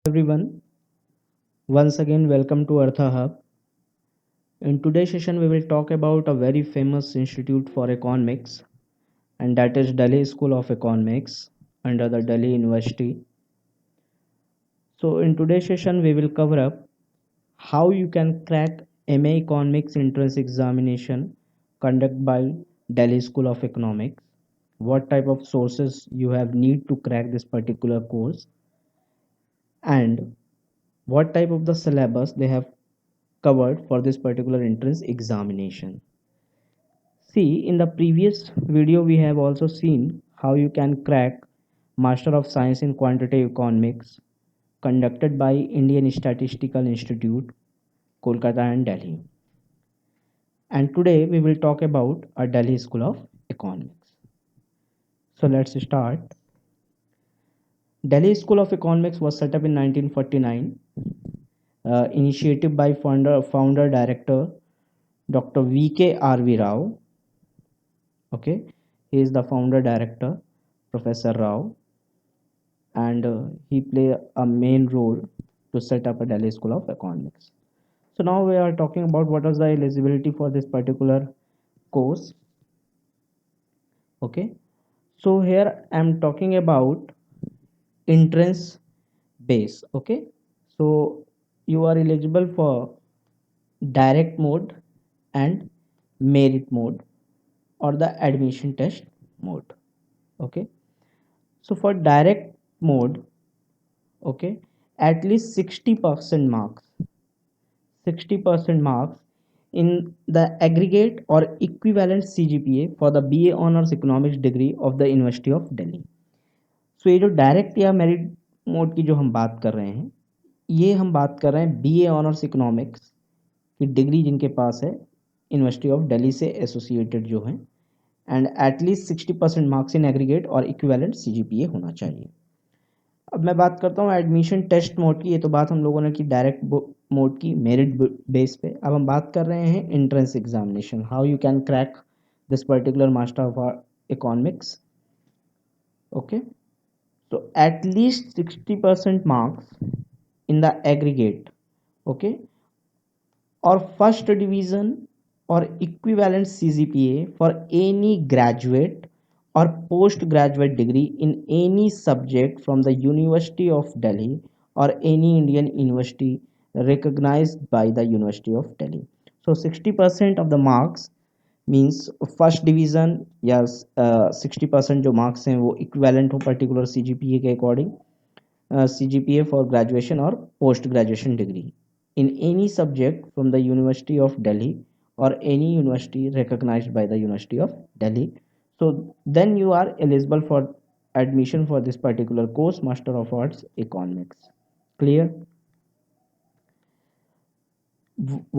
Everyone, once again welcome to Artha Hub. In today's session we will talk about a very famous institute for economics, and that is Delhi School of Economics under the Delhi University. So in today's session we will cover up how you can crack MA Economics entrance examination conducted by Delhi School of Economics, what type of sources you have need to crack this particular course, and what type of the syllabus they have covered for this particular entrance examination. See, in the previous video, we have also seen how you can crack Master of Science in Quantitative Economics conducted by Indian Statistical Institute, Kolkata and Delhi. And today we will talk about a Delhi School of Economics. So let's start. Delhi School of Economics was set up in 1949, initiated by founder director Dr. V.K.R.V. Rao. Okay, he is the founder director, Professor Rao, and he play a main role to set up a Delhi School of Economics. So now we are talking about what is the eligibility for this particular course. Okay, so here I'm talking about entrance base. Okay, so you are eligible for direct mode and merit mode or the admission test mode. Okay, so for direct mode, okay, at least 60% marks 60% marks in the aggregate or equivalent CGPA for the BA Honors Economics degree of the University of Delhi. सो ये जो direct या merit mode की जो हम बात कर रहे हैं, ये हम बात कर रहे हैं BA ऑनर्स इकोनॉमिक्स की डिग्री जिनके पास है यूनिवर्सिटी ऑफ दिल्ली से एसोसिएटेड जो हैं, and at least 60% marks in aggregate और इक्विवेलेंट CGPA होना चाहिए. अब मैं बात करता हूँ एडमिशन टेस्ट मोड की. ये तो बात हम लोगों ने की डायरेक्ट मोड की मेरिट बेस पे. अब हम बात कर रहे हैं entrance examination, how you can crack this particular master of Economics. Okay, so at least 60% marks in the aggregate, okay, or first division or equivalent CGPA for any graduate or postgraduate degree in any subject from the University of Delhi or any Indian university recognized by the University of Delhi. So 60% of the marks means first division या 60% जो marks हैं वो equivalent हो particular CGPA के according, CGPA for graduation और post graduation degree in any subject from the university of Delhi और any university recognised by the university of Delhi. So then you are eligible for admission for this particular course, Master of Arts Economics. Clear?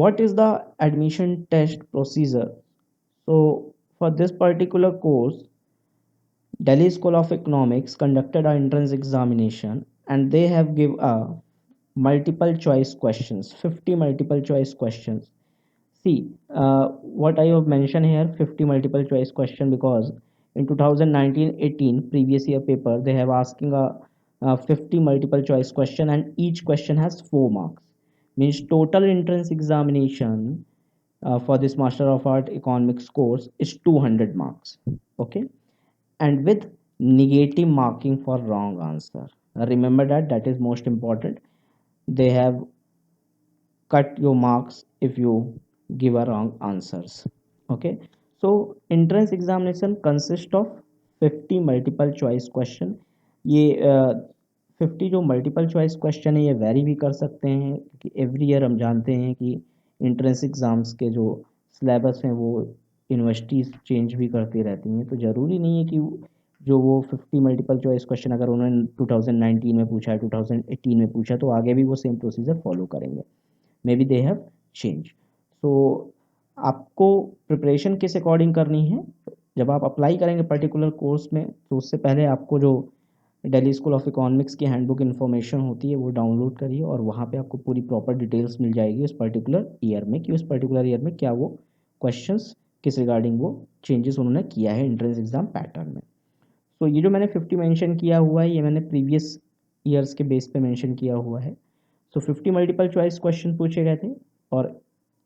What is the admission test procedure? So for this particular course, Delhi School of Economics conducted an entrance examination and they have give a multiple choice questions, 50 multiple choice questions. See, what I have mentioned here, 50 multiple choice question, because in 2019-18 previous year paper, they have asking a 50 multiple choice question and each question has 4 marks. Means total entrance examination for this Master of Art Economics course is 200 marks. Okay, and with negative marking for wrong answer. Remember that, that is most important. They have cut your marks if you give a wrong answers. Okay, so entrance examination consists of 50 multiple choice question. ये 50 जो multiple choice question है ये very भी कर सकते हैं कि every year हम जानते हैं कि इंट्रेंस एग्ज़ाम्स के जो सिलेबस हैं वो यूनिवर्सिटीज़ चेंज भी करती रहती हैं, तो ज़रूरी नहीं है कि जो वो 50 मल्टीपल चॉइस क्वेश्चन अगर उन्होंने 2019 में पूछा है 2018 में पूछा तो आगे भी वो सेम प्रोसीजर फॉलो करेंगे. Maybe they have change. So आपको प्रिपरेशन किस अकॉर्डिंग करनी है, जब आप अप्लाई करेंगे पर्टिकुलर कोर्स में तो उससे पहले आपको जो दिल्ली स्कूल ऑफ इकोनॉमिक्स की हैंडबुक इन्फॉर्मेशन होती है वो डाउनलोड करिए और वहाँ पे आपको पूरी प्रॉपर डिटेल्स मिल जाएगी उस पर्टिकुलर ईयर में कि उस पर्टिकुलर ईयर में क्या वो क्वेश्चंस किस रिगार्डिंग वो चेंजेस उन्होंने किया है एंट्रेंस एग्जाम पैटर्न में. तो ये जो मैंने 50 मेंशन किया हुआ है ये मैंने प्रीवियस ईयर्स के बेस पे मेंशन किया हुआ है। सो 50 मल्टीपल चॉइस क्वेश्चन पूछे गए थे और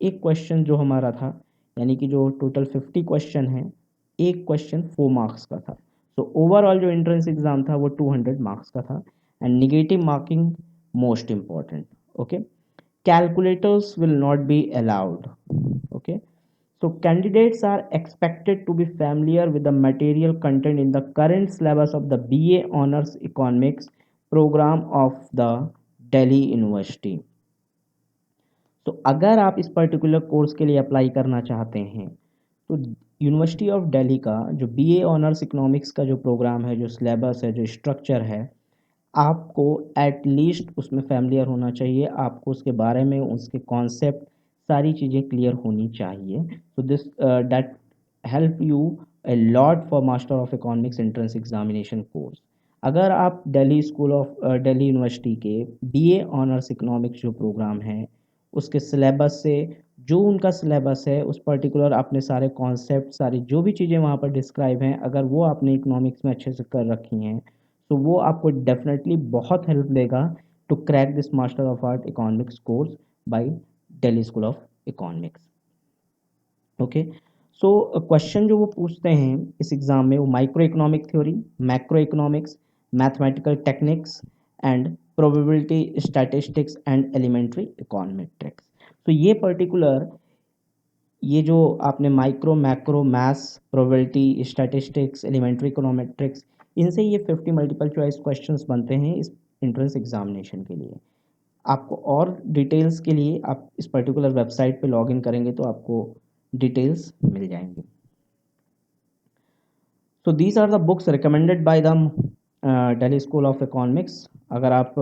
एक क्वेश्चन जो हमारा था, यानी कि जो टोटल 50 क्वेश्चन हैं, एक क्वेश्चन 4 मार्क्स का था। सो ओवरऑल जो एंट्रेंस एग्जाम था वो 200 मार्क्स का था and negative marking most important. Okay, calculators will not be allowed. Okay, so candidates are expected to be familiar with the material content in the current syllabus of the BA Honors Economics program of the Delhi University. तो अगर आप इस particular course के लिए apply करना चाहते हैं तो यूनिवर्सिटी ऑफ दिल्ली का जो बीए ऑनर्स इकोनॉमिक्स का जो प्रोग्राम है, जो सिलेबस है, जो स्ट्रक्चर है, आपको एट लीस्ट उसमें फैमिलियर होना चाहिए। आपको उसके बारे में, उसके कॉन्सेप्ट, सारी चीज़ें क्लियर होनी चाहिए। So this that help U a lot for master of economics entrance examination course. अगर आप Delhi School of Delhi university के बीए ऑनर्स इकोनॉमिक्स जो प्रोग्राम है उसके सिलेबस से, जो उनका सिलेबस है उस पर्टिकुलर आपने सारे कॉन्सेप्ट, सारी जो भी चीज़ें वहाँ पर डिस्क्राइब हैं, अगर वो आपने इकोनॉमिक्स में अच्छे से कर रखी हैं तो वो आपको डेफिनेटली बहुत हेल्प देगा to crack this master of art economics course by Delhi School of Economics. Okay, so question जो वो पूछते हैं इस एग्ज़ाम में वो micro economic theory, macro economics, mathematical techniques and probability statistics and elementary econometrics. तो ये पर्टिकुलर, ये जो आपने micro, macro, maths, probability statistics, elementary econometrics, इनसे ये 50 मल्टीपल चॉइस क्वेश्चंस बनते हैं इस एंट्रेंस एग्जामिनेशन के लिए। आपको और डिटेल्स के लिए आप इस पर्टिकुलर वेबसाइट पे लॉगिन करेंगे तो आपको डिटेल्स मिल जाएंगे। So these are the books recommended by the Delhi School of Economics. अगर आप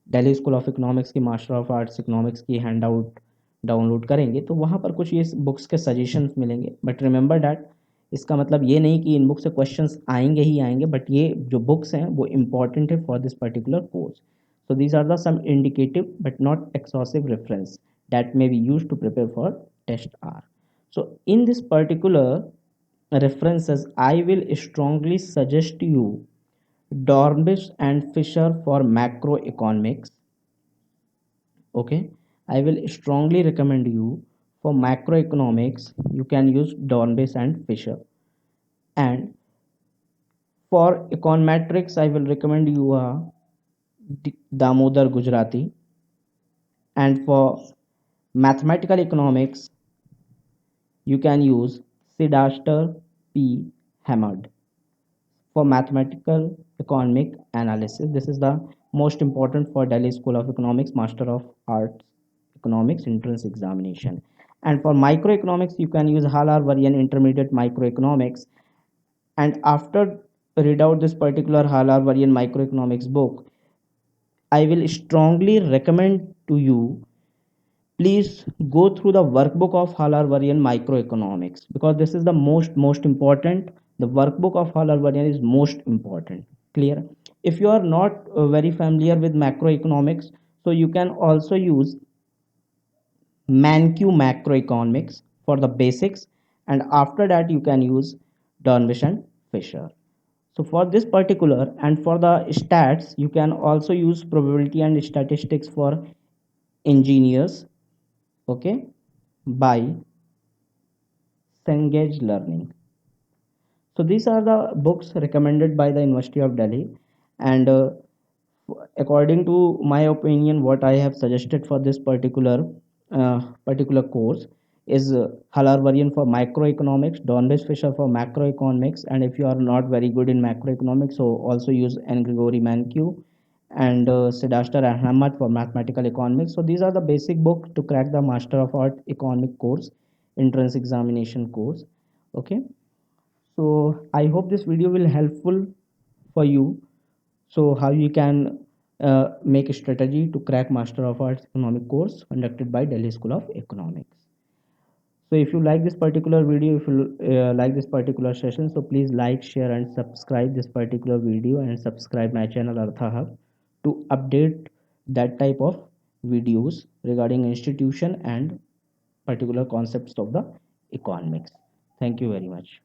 दिल्ली स्कूल ऑफ इकोनॉमिक्स की मास्टर ऑफ आर्ट्स इकोनॉमिक्स की हैंड आउट डाउनलोड करेंगे तो वहाँ पर कुछ ये बुक्स के सजेशंस मिलेंगे। बट रिमेंबर डैट, इसका मतलब ये नहीं कि इन बुक से क्वेश्चंस आएंगे ही आएंगे, बट ये जो बुक्स हैं वो इम्पॉर्टेंट है for this particular course. So these are the some indicative but not exhaustive reference that may be used to prepare for test R. So in this particular references, I will strongly suggest you Dornbush and Fisher for macroeconomics. Okay, I will strongly recommend you for macroeconomics. You can use Dornbush and Fisher. And for econometrics, I will recommend you Damodar Gujarati. And for mathematical economics, you can use Siddhartha P. Hamad. For mathematical economic analysis, this is the most important for Delhi School of Economics Master of Arts Economics entrance examination. And for microeconomics, you can use Halar Varian Intermediate Microeconomics. And after read out this particular Halar Varian Microeconomics book, I will strongly recommend to you, please go through the workbook of Halar-Varian microeconomics, because this is the most important. The workbook of Halar-Varian is most important. Clear? If you are not very familiar with macroeconomics, so you can also use Manque macroeconomics for the basics, and after that you can use Dornbush and Fisher. So for this particular, and for the stats, you can also use probability and statistics for engineers, okay, by Cengage Learning. So these are the books recommended by the University of Delhi, and according to my opinion, what I have suggested for this particular course is Halar Varian for microeconomics, Dornbush Fisher for macroeconomics, and if you are not very good in macroeconomics, so also use N. Gregory Mankiw and Siddhartha Ahmad for mathematical economics. So these are the basic books to crack the Master of Art Economic course, entrance examination course. Okay, so I hope this video will helpful for you. So how you can make a strategy to crack Master of Arts Economic course conducted by Delhi School of Economics. So if you like this particular video, if you like this particular session, so please like, share and subscribe this particular video and subscribe my channel Artha Hub to update that type of videos regarding institution and particular concepts of the economics. Thank you very much.